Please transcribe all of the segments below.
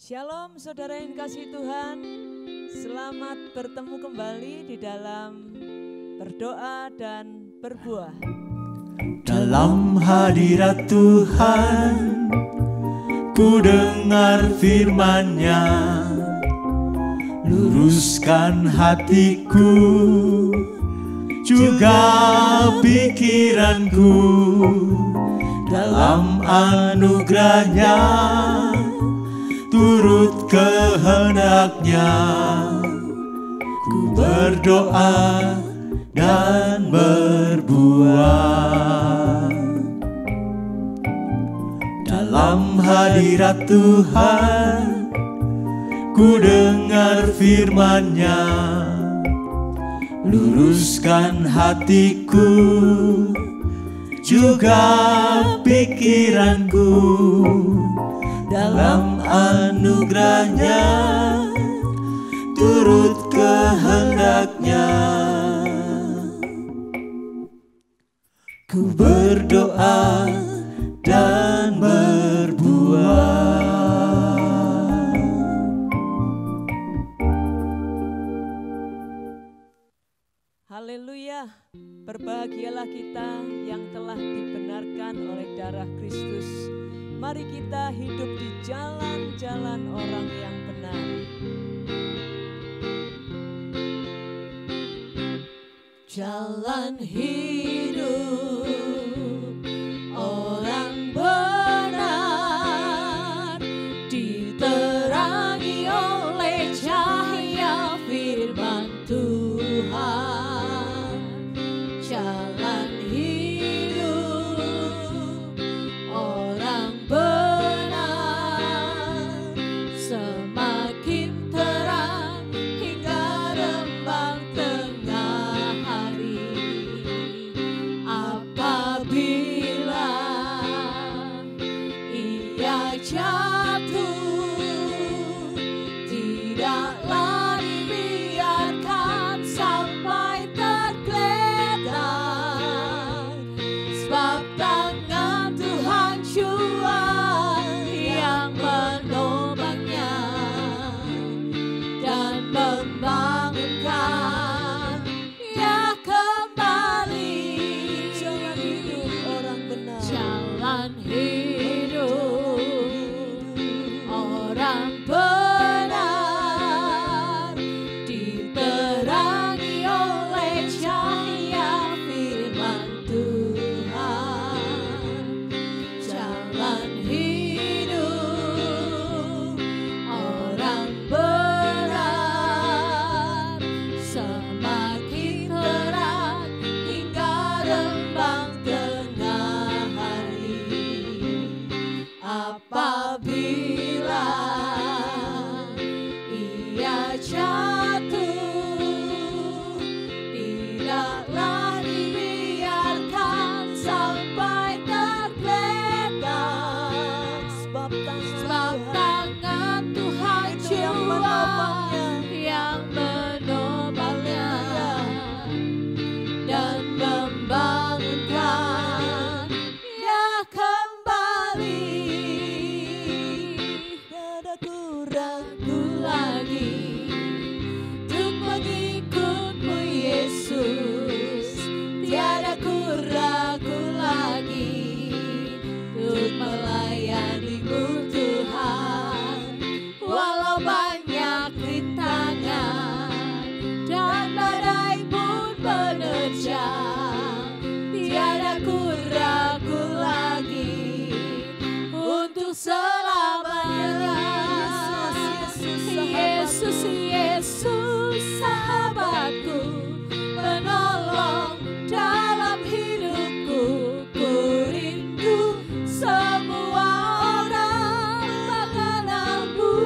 Shalom saudara yang kasih Tuhan, selamat bertemu kembali di dalam berdoa dan berbuah. Dalam hadirat Tuhan, ku dengar firman-Nya, luruskan hatiku, juga pikiranku, dalam anugerah-Nya, turut kehendak-Nya, ku berdoa dan berbuah. Dalam hadirat Tuhan, ku dengar firman-Nya, luruskan hatiku, juga pikiranku, dalam anugerah-Nya, turut kehendak-Nya, ku berdoa dan berbuah. Haleluya, berbahagialah kita yang telah dibenarkan oleh darah Kristus. Mari kita hidup di jalan-jalan orang yang benar. Jalan hidup orang benar diterangi oleh cahaya firman Tuhan. Jalan hidup orang benar semakin terang hingga rembang tengah hari. Apabila ia jatuh, tidaklah dibiarkan sampai tergeletak, sebab tangan Tuhan jua yang menopangnya dan membangunkan dia kembali. Jalan hidup orang benar, jalan hidup orang benar diterangi oleh cahaya firman Tuhan. Jalan hidup orang benar semakin terang hingga rembang tengah hari. Apabila ia jatuh, tidaklah dibiarkan sampai tergeletak, sebab tangan Tuhan jua yang menopangnya dan membangunkan dia kembali. Tiada ragu lagi untuk mengikutmu Yesus, tiada ku ragu lagi untuk melayanimu Tuhan. Walau banyak rintangan dan badai pun menerjang, tiada ku ragu lagi untuk selamanya. Yesus, Yesus, sahabatku, penolong dalam hidupku. Ku rindu semua orang mengenalmu.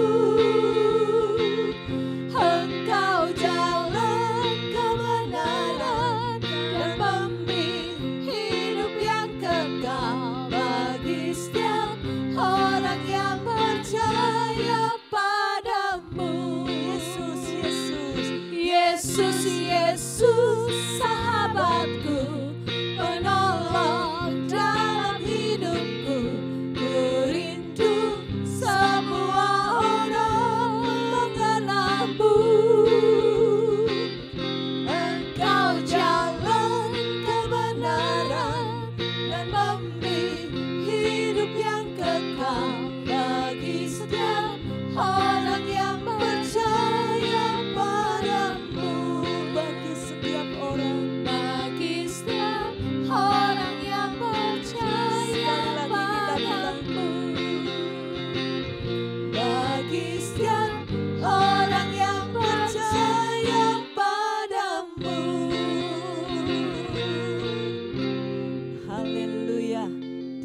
Engkau jalan kebenaran dan pemimpin hidup yang kekal bagi setiap orang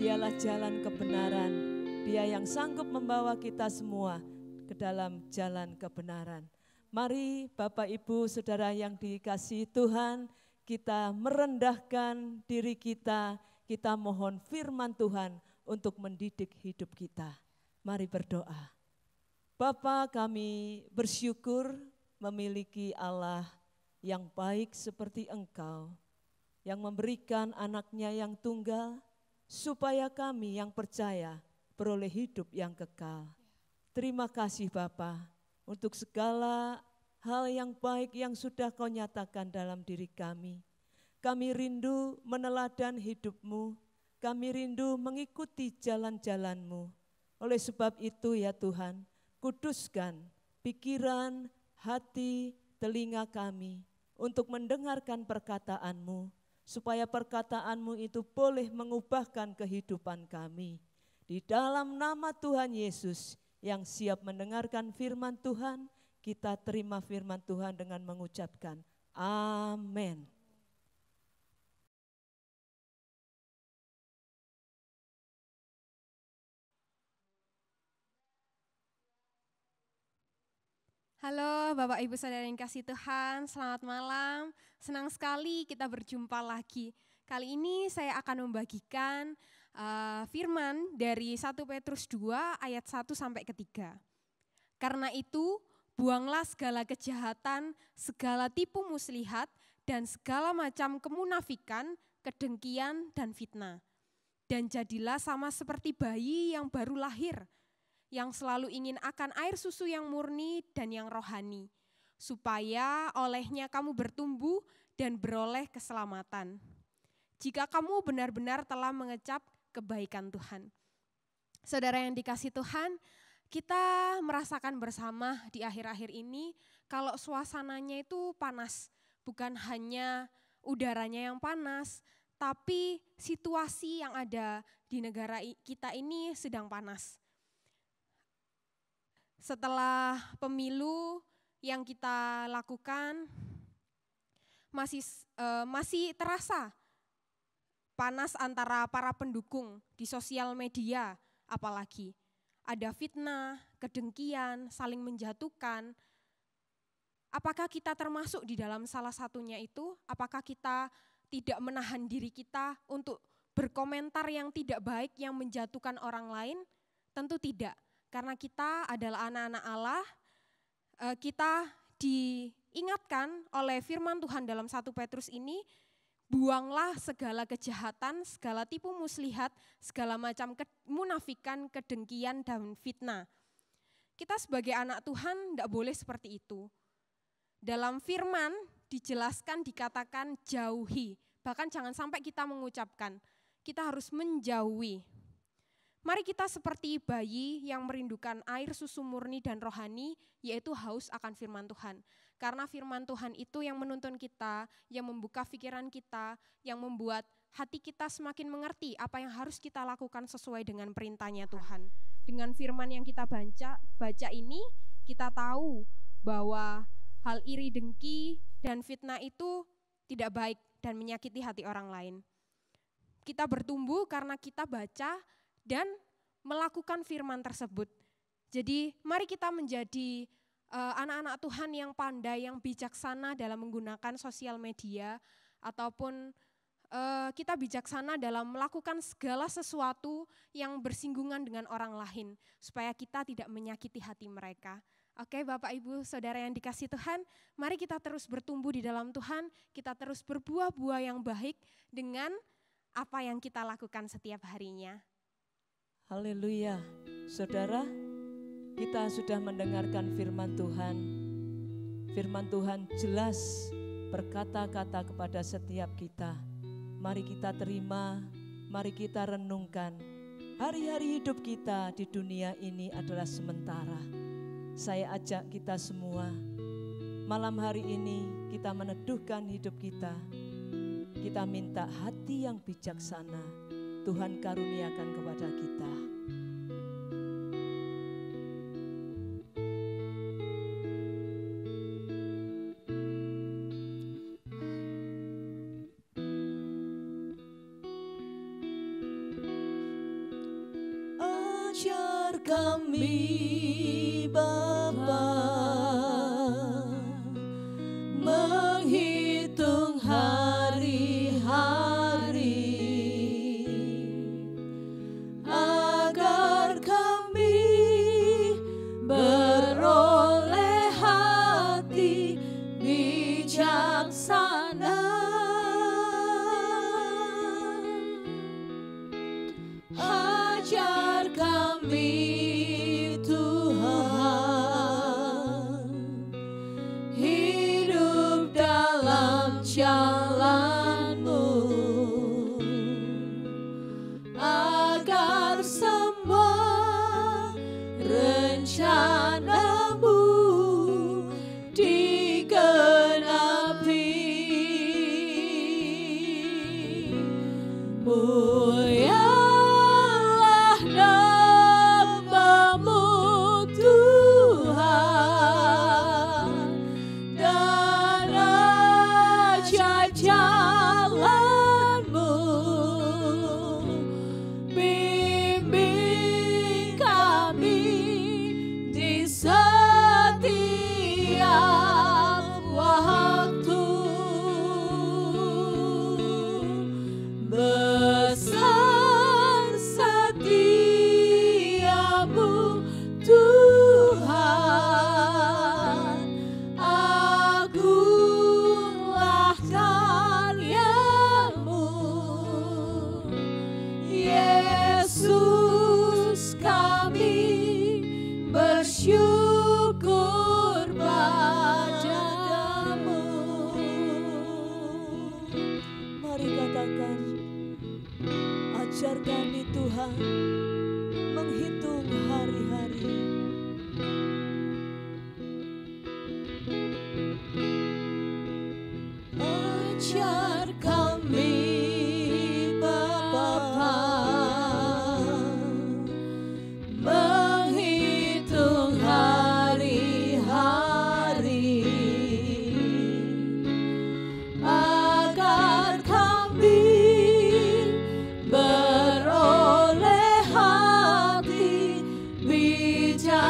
Dialah jalan kebenaran. Dia yang sanggup membawa kita semua ke dalam jalan kebenaran. Mari Bapak Ibu Saudara yang dikasihi Tuhan, kita merendahkan diri kita mohon firman Tuhan untuk mendidik hidup kita. Mari berdoa. Bapa, kami bersyukur memiliki Allah yang baik seperti Engkau, yang memberikan anaknya yang tunggal, supaya kami yang percaya beroleh hidup yang kekal. Terima kasih Bapa untuk segala hal yang baik yang sudah Kau nyatakan dalam diri kami. Kami rindu meneladan hidup-Mu, kami rindu mengikuti jalan-jalan-Mu. Oleh sebab itu ya Tuhan, kuduskan pikiran, hati, telinga kami untuk mendengarkan perkataan-Mu, supaya perkataan-Mu itu boleh mengubahkan kehidupan kami. Di dalam nama Tuhan Yesus yang siap mendengarkan firman Tuhan, kita terima firman Tuhan dengan mengucapkan amin. Halo Bapak Ibu Saudara yang kasih Tuhan, selamat malam. Senang sekali kita berjumpa lagi. Kali ini saya akan membagikan firman dari 1 Petrus 2 ayat 1 sampai ke 3. Karena itu, buanglah segala kejahatan, segala tipu muslihat, dan segala macam kemunafikan, kedengkian, dan fitnah. Dan jadilah sama seperti bayi yang baru lahir, yang selalu ingin akan air susu yang murni dan yang rohani, supaya olehnya kamu bertumbuh dan beroleh keselamatan. Jika kamu benar-benar telah mengecap kebaikan Tuhan. Saudara yang dikasihi Tuhan, kita merasakan bersama di akhir-akhir ini kalau suasananya itu panas. Bukan hanya udaranya yang panas, tapi situasi yang ada di negara kita ini sedang panas. Setelah pemilu yang kita lakukan, masih terasa panas antara para pendukung di sosial media, apalagi ada fitnah, kedengkian, saling menjatuhkan. Apakah kita termasuk di dalam salah satunya itu? Apakah kita tidak menahan diri kita untuk berkomentar yang tidak baik yang menjatuhkan orang lain? Tentu tidak. Karena kita adalah anak-anak Allah, kita diingatkan oleh firman Tuhan dalam 1 Petrus ini, buanglah segala kejahatan, segala tipu muslihat, segala macam kemunafikan, kedengkian, dan fitnah. Kita sebagai anak Tuhan tidak boleh seperti itu. Dalam firman dijelaskan, dikatakan jauhi, bahkan jangan sampai kita mengucapkan, kita harus menjauhi. Mari kita seperti bayi yang merindukan air susu murni dan rohani, yaitu haus akan firman Tuhan. Karena firman Tuhan itu yang menuntun kita, yang membuka pikiran kita, yang membuat hati kita semakin mengerti apa yang harus kita lakukan sesuai dengan perintahnya Tuhan. Dengan firman yang kita baca ini, kita tahu bahwa hal iri dengki dan fitnah itu tidak baik dan menyakiti hati orang lain. Kita bertumbuh karena kita baca dan melakukan firman tersebut. Jadi mari kita menjadi anak-anak Tuhan yang pandai, yang bijaksana dalam menggunakan sosial media, ataupun kita bijaksana dalam melakukan segala sesuatu yang bersinggungan dengan orang lain, supaya kita tidak menyakiti hati mereka. Oke, Bapak Ibu Saudara yang dikasihi Tuhan, mari kita terus bertumbuh di dalam Tuhan, kita terus berbuah-buah yang baik dengan apa yang kita lakukan setiap harinya. Haleluya. Saudara, kita sudah mendengarkan firman Tuhan. Firman Tuhan jelas berkata-kata kepada setiap kita. Mari kita terima, mari kita renungkan. Hari-hari hidup kita di dunia ini adalah sementara. Saya ajak kita semua, malam hari ini kita meneduhkan hidup kita. Kita minta hati yang bijaksana. Tuhan karuniakan kepada kita. Ajar kami Bapa menghitung hari-hari agar kami beroleh hati bijaksana. Ajar kami Tuhan hidup dalam jalan-Mu agar semua rencana-Mu digenapi. Mulialah nama-Mu Tuhan, dan ajaib jalan-Mu. Bimbing kami di setiap waktu. Besar setiamu Tuhan, agunglah karya-Mu. Yesus, kami bersyukur padamu. Mari katakan, ajar kami Tuhan menghitung hari-hari. Ajar kami Bapa menghitung hari-hari agar kami beroleh hati bijaksana.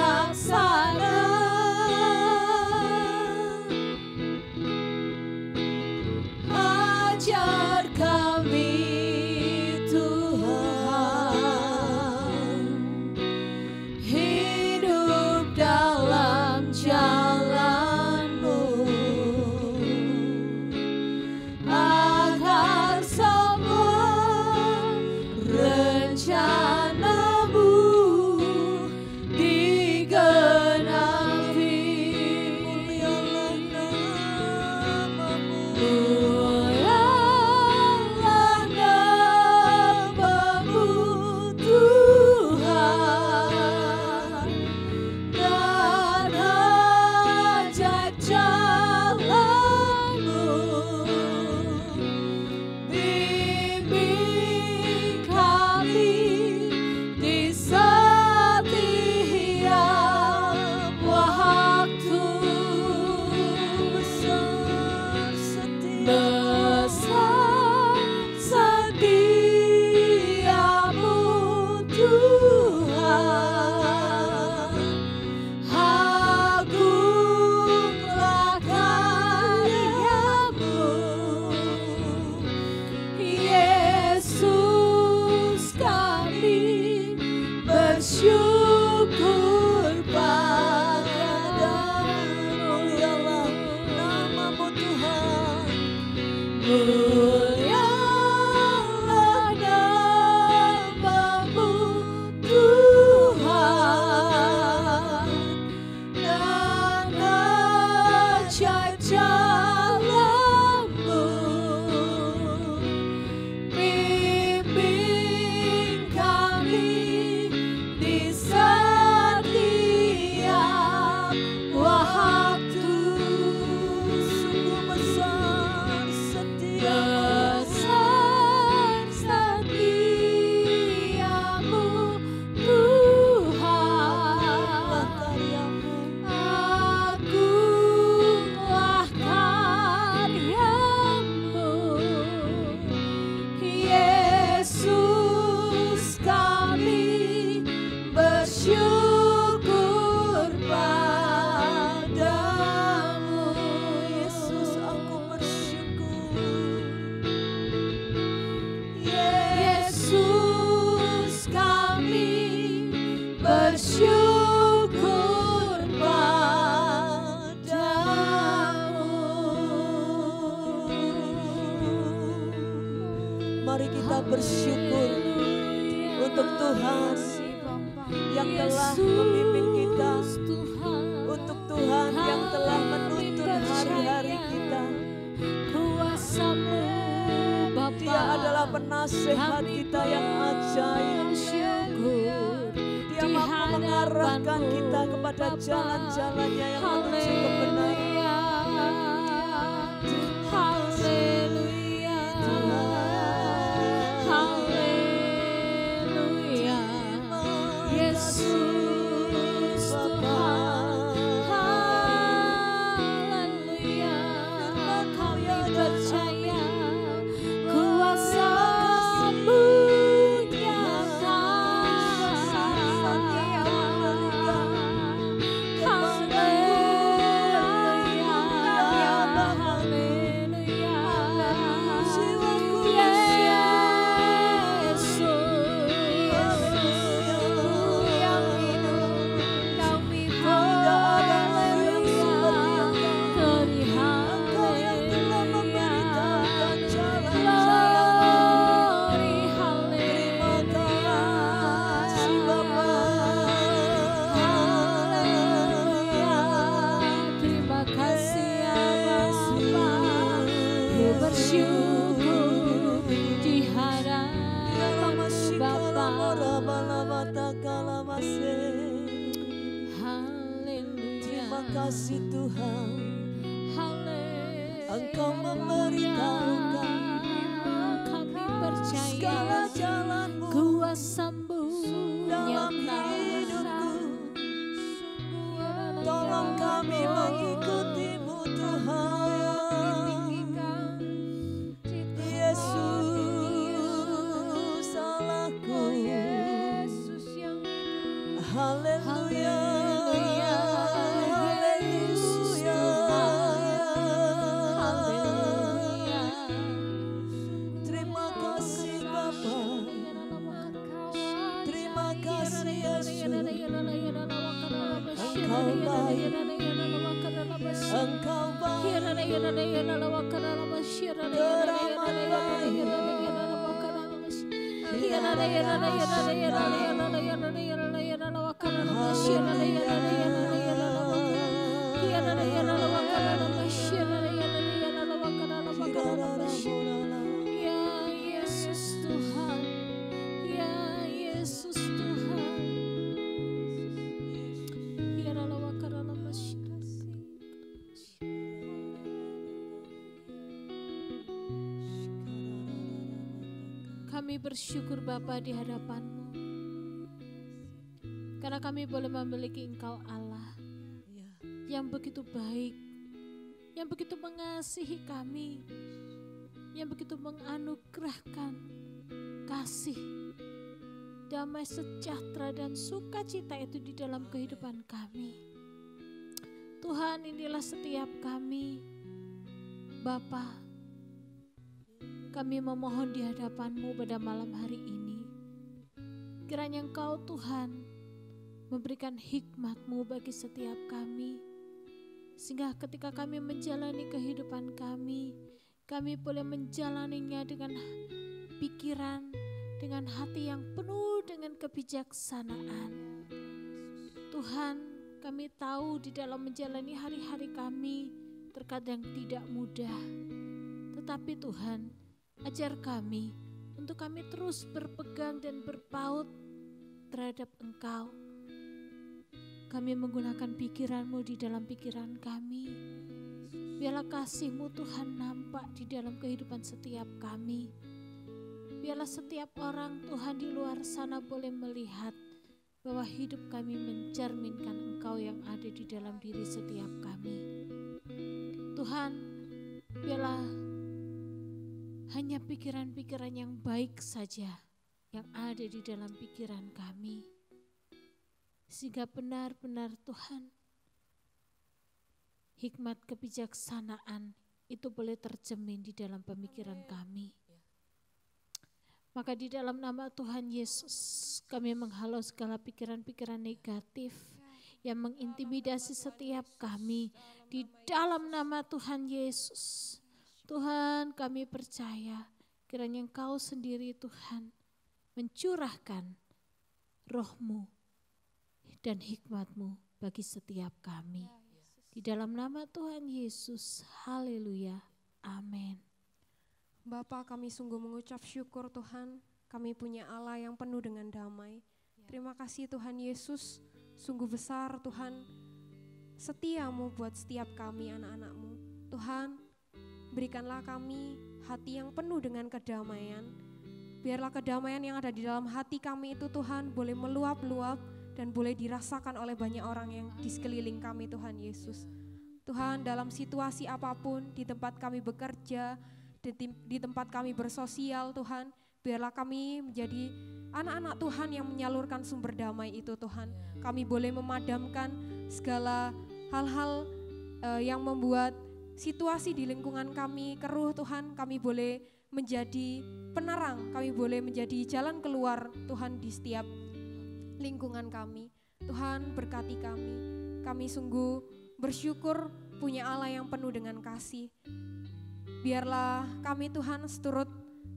bersyukur padamu. Yesus, aku bersyukur. Yesus, kami bersyukur padamu. Mari kita bersyukur untuk Tuhan yang telah memimpin kita, untuk Tuhan yang telah menuntun hari-hari kita. Dia adalah penasehat kita yang ajaib. Dia mampu mengarahkan kita kepada jalan-jalannya yang menuju kebenaran. Terima kasih Tuhan, Engkau memberitahukan kami percaya segala jalanmu kuasa-Mu dalam nyata. hidupku. Tolong kami mengikutimu Tuhan. Yesus, salahku. Haleluya. Terima kasih Bapa. Terima kasih Yesus. Engkau baik. Engkau baik. Teramat baik. Ya Yesus Tuhan, ya Yesus Tuhan. Kami bersyukur Bapa di hadapan-Mu, karena kami boleh memiliki Engkau Allah yang begitu baik, yang begitu mengasihi kami, yang begitu menganugerahkan kasih, damai sejahtera dan sukacita itu di dalam kehidupan kami. Tuhan, inilah setiap kami, Bapa. Kami memohon di hadapan-Mu pada malam hari ini. Kiranya Engkau Tuhan memberikan hikmat-Mu bagi setiap kami. Sehingga ketika kami menjalani kehidupan kami boleh menjalaninya dengan pikiran, dengan hati yang penuh dengan kebijaksanaan. Tuhan, kami tahu di dalam menjalani hari-hari kami terkadang tidak mudah. Tetapi Tuhan, ajar kami untuk kami terus berpegang dan berpaut terhadap Engkau. Kami menggunakan pikiran-Mu di dalam pikiran kami. Biarlah kasih-Mu Tuhan nampak di dalam kehidupan setiap kami. Biarlah setiap orang Tuhan di luar sana boleh melihat bahwa hidup kami mencerminkan Engkau yang ada di dalam diri setiap kami. Tuhan, biarlah hanya pikiran-pikiran yang baik saja yang ada di dalam pikiran kami. Sehingga benar-benar Tuhan, hikmat kebijaksanaan itu boleh tercermin di dalam pemikiran kami. Maka di dalam nama Tuhan Yesus, kami menghalau segala pikiran-pikiran negatif yang mengintimidasi setiap kami. Di dalam nama Tuhan Yesus, Tuhan, kami percaya kiranya Engkau sendiri Tuhan mencurahkan roh-Mu dan hikmat-Mu bagi setiap kami. Di dalam nama Tuhan Yesus, haleluya, amin. Bapa, kami sungguh mengucap syukur Tuhan, kami punya Allah yang penuh dengan damai. Terima kasih Tuhan Yesus, sungguh besar Tuhan setia-Mu buat setiap kami anak-anak-Mu. Tuhan, berikanlah kami hati yang penuh dengan kedamaian. Biarlah kedamaian yang ada di dalam hati kami itu Tuhan boleh meluap-luap dan boleh dirasakan oleh banyak orang yang di sekeliling kami Tuhan Yesus. Tuhan, dalam situasi apapun, di tempat kami bekerja, di tempat kami bersosial Tuhan, biarlah kami menjadi anak-anak Tuhan yang menyalurkan sumber damai itu Tuhan. Kami boleh memadamkan segala hal-hal yang membuat situasi di lingkungan kami keruh Tuhan. Kami boleh menjadi penerang, kami boleh menjadi jalan keluar Tuhan di setiap lingkungan kami. Tuhan, berkati kami. Kami sungguh bersyukur punya Allah yang penuh dengan kasih. Biarlah kami Tuhan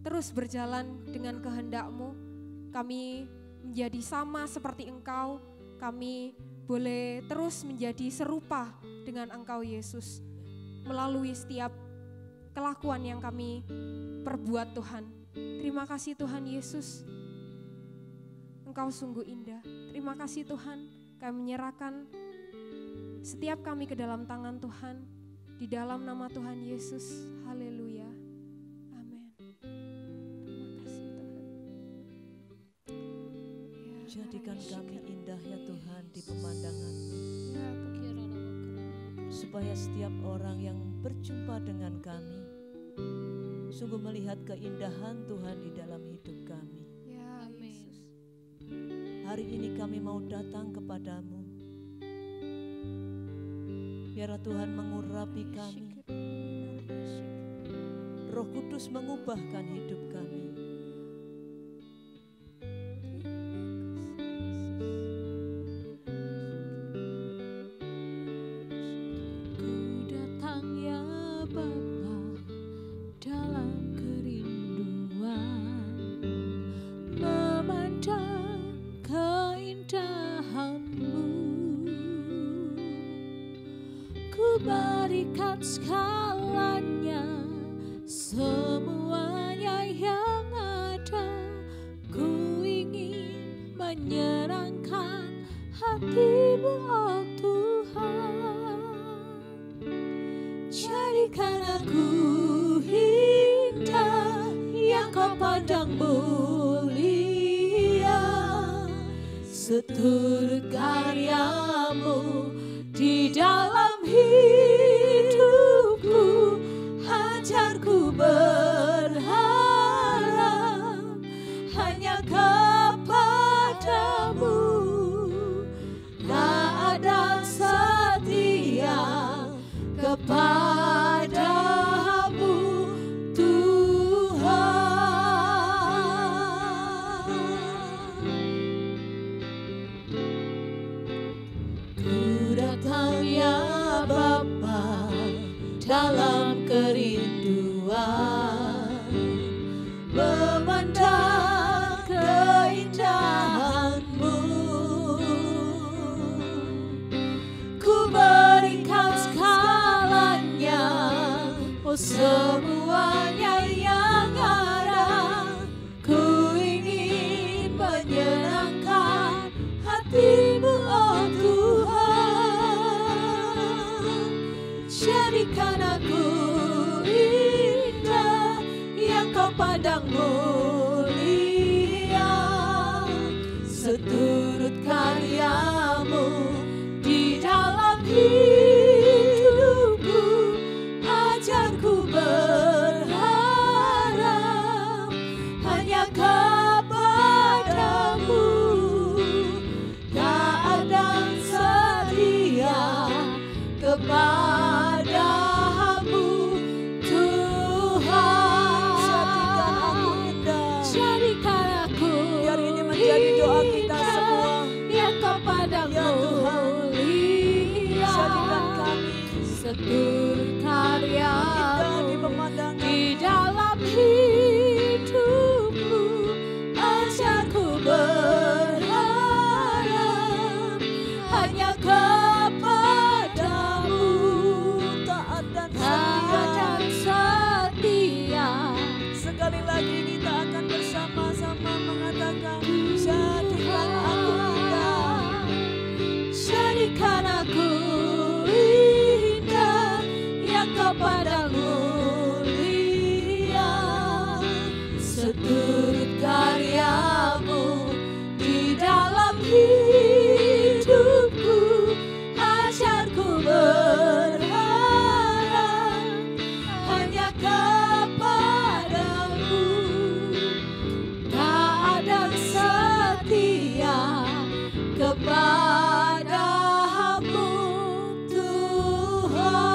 terus berjalan dengan kehendak-Mu. Kami menjadi sama seperti Engkau. Kami boleh terus menjadi serupa dengan Engkau Yesus melalui setiap kelakuan yang kami perbuat Tuhan. Terima kasih Tuhan Yesus. Engkau sungguh indah. Terima kasih Tuhan, kami menyerahkan setiap kami ke dalam tangan Tuhan. Di dalam nama Tuhan Yesus. Haleluya. Amin. Terima kasih Tuhan. Jadikan kami indah ya Tuhan di pemandangan-Mu. Ya, Tuhan. Supaya setiap orang yang berjumpa dengan kami sungguh melihat keindahan Tuhan di dalam hidup kami. Ya, Yesus. Hari ini kami mau datang kepadamu. Biarlah Tuhan mengurapi kami. Roh Kudus mengubahkan hidup kami. Ku datang ya Bapa dalam kerinduan, memandang keindahan-Mu. Ku berikan segalanya, semuanya yang ada. Ku ingin menyenangkan hati-Mu, oh Tuhan. Jadikan aku indah yang Kau pandang mulia, seturut karya-Mu di dalam hidupku. Ajarku berharap hanya kepadamu, keadaan setia kepadamu Tuhan. Ku datang ya Bapa dalam kerinduan, memandang keindahan-Mu. Ku berikan segalanya, oh semuanya yang ada. Ku ingin menyenangkan hati-Mu, oh Tuhan. Jadikan aku indah yang Kau pandang mulia, seturut karya-Mu di dalam hidupku. Ajarku berharap hanya kepadamu, tak ada seturut karyamu di pemandangan di dalam hidupku. Ajarku berharap hanya kepadamu, taat dan taat setia. Sekali lagi kita akan bersama-sama mengatakan, jadikan aku indah, jadikan aku indah yang kau pandang mulia. Seturut karyamu di dalam hidupku. Ajarku berharap hanya kepadamu, taat dan setia kepadamu Tuhan.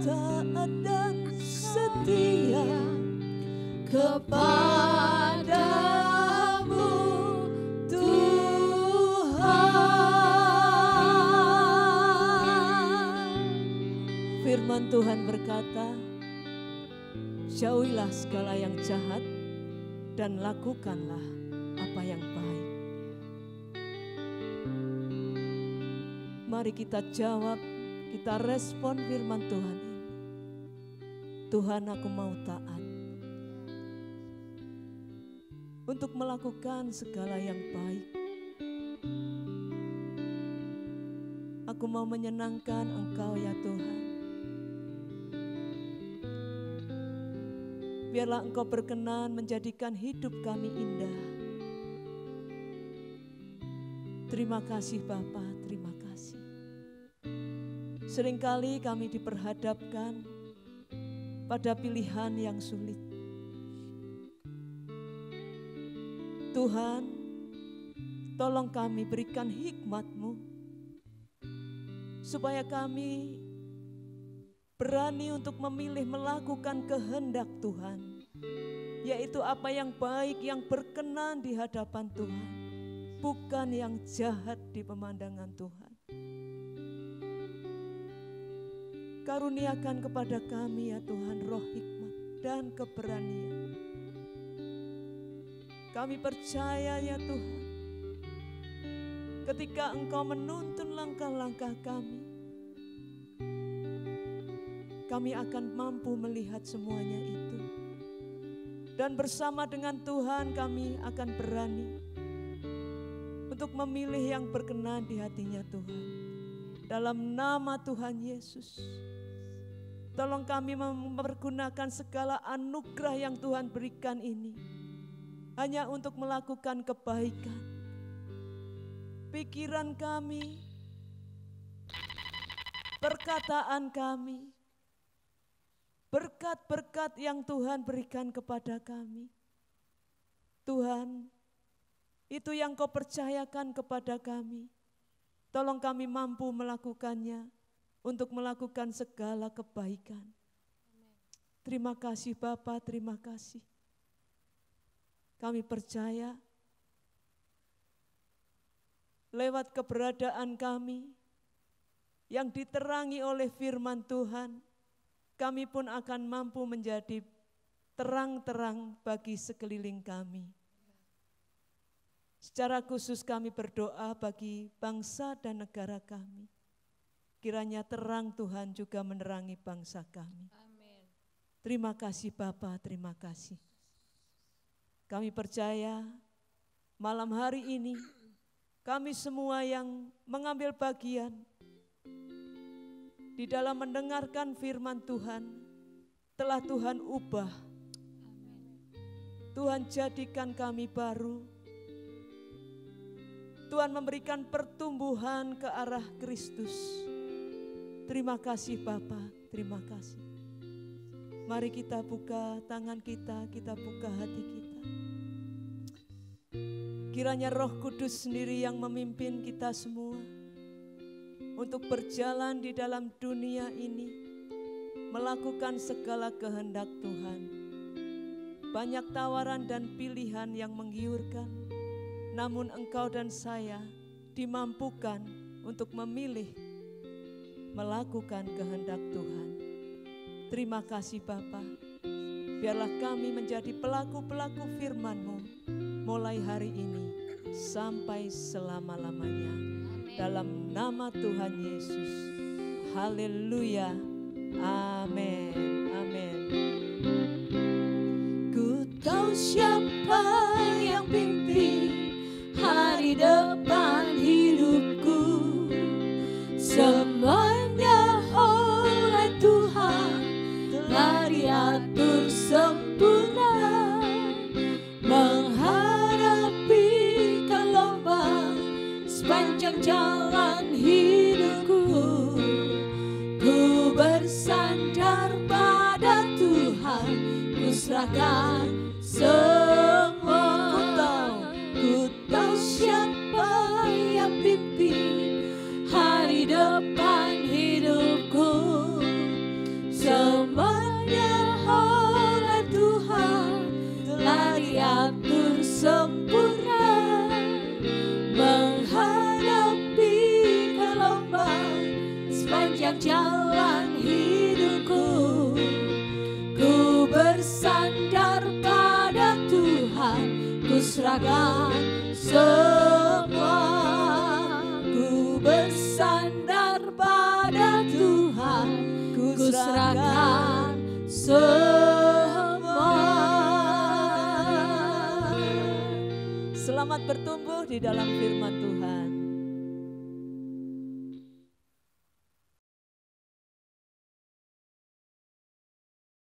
taat dan setia Kepadamu Tuhan. Firman Tuhan berkata, jauhilah segala yang jahat dan lakukanlah apa yang baik. Mari kita jawab, kita respon firman Tuhan ini. Tuhan, aku mau taat untuk melakukan segala yang baik. Aku mau menyenangkan Engkau ya Tuhan. Biarlah Engkau berkenan menjadikan hidup kami indah. Terima kasih Bapa, terima kasih. Seringkali kami diperhadapkan pada pilihan yang sulit. Tuhan, tolong kami berikan hikmat-Mu supaya kami berani untuk memilih melakukan kehendak Tuhan, yaitu apa yang baik, yang berkenan di hadapan Tuhan, bukan yang jahat di pemandangan Tuhan. Karuniakan kepada kami ya Tuhan roh hikmat dan keberanian. Kami percaya ya Tuhan, ketika Engkau menuntun langkah-langkah kami akan mampu melihat semuanya itu. Dan bersama dengan Tuhan kami akan berani untuk memilih yang berkenan di hatinya Tuhan. Dalam nama Tuhan Yesus, tolong kami mempergunakan segala anugerah yang Tuhan berikan ini hanya untuk melakukan kebaikan. Pikiran kami, perkataan kami, berkat-berkat yang Tuhan berikan kepada kami. Tuhan, itu yang Kau percayakan kepada kami. Tolong kami mampu melakukannya untuk melakukan segala kebaikan. Terima kasih Bapa, terima kasih. Kami percaya lewat keberadaan kami yang diterangi oleh firman Tuhan, kami pun akan mampu menjadi terang-terang bagi sekeliling kami. Secara khusus kami berdoa bagi bangsa dan negara kami. Kiranya terang Tuhan juga menerangi bangsa kami. Amin. Terima kasih Bapa, terima kasih. Kami percaya malam hari ini kami semua yang mengambil bagian di dalam mendengarkan firman Tuhan telah Tuhan ubah. Tuhan jadikan kami baru. Tuhan memberikan pertumbuhan ke arah Kristus. Terima kasih Bapa, terima kasih. Mari kita buka tangan kita buka hati kita. Kiranya Roh Kudus sendiri yang memimpin kita semua untuk berjalan di dalam dunia ini, melakukan segala kehendak Tuhan. Banyak tawaran dan pilihan yang menggiurkan, namun engkau dan saya dimampukan untuk memilih melakukan kehendak Tuhan. Terima kasih Bapa. Biarlah kami menjadi pelaku-pelaku firman-Mu mulai hari ini sampai selama-lamanya. Dalam nama Tuhan Yesus. Haleluya. Amin. Amin. Ku tahu siapa yang pimpin hari depan hidupku. Semuanya oleh Tuhan telah diatur sempurna. Menghadapi gelombang sepanjang jalan hidupku. Ku bersandar pada Tuhan, ku serahkan semua. Ku tahu siapa yang pimpin hari depan hidupku. Semuanya oleh Tuhan telah diatur sempurna. Menghadapi gelombang sepanjang jalan hidupku. Ku bersandar pada Tuhan, ku serahkan semua. Ku bersandar pada Tuhan, ku serahkan semua. Selamat bertumbuh di dalam firman Tuhan.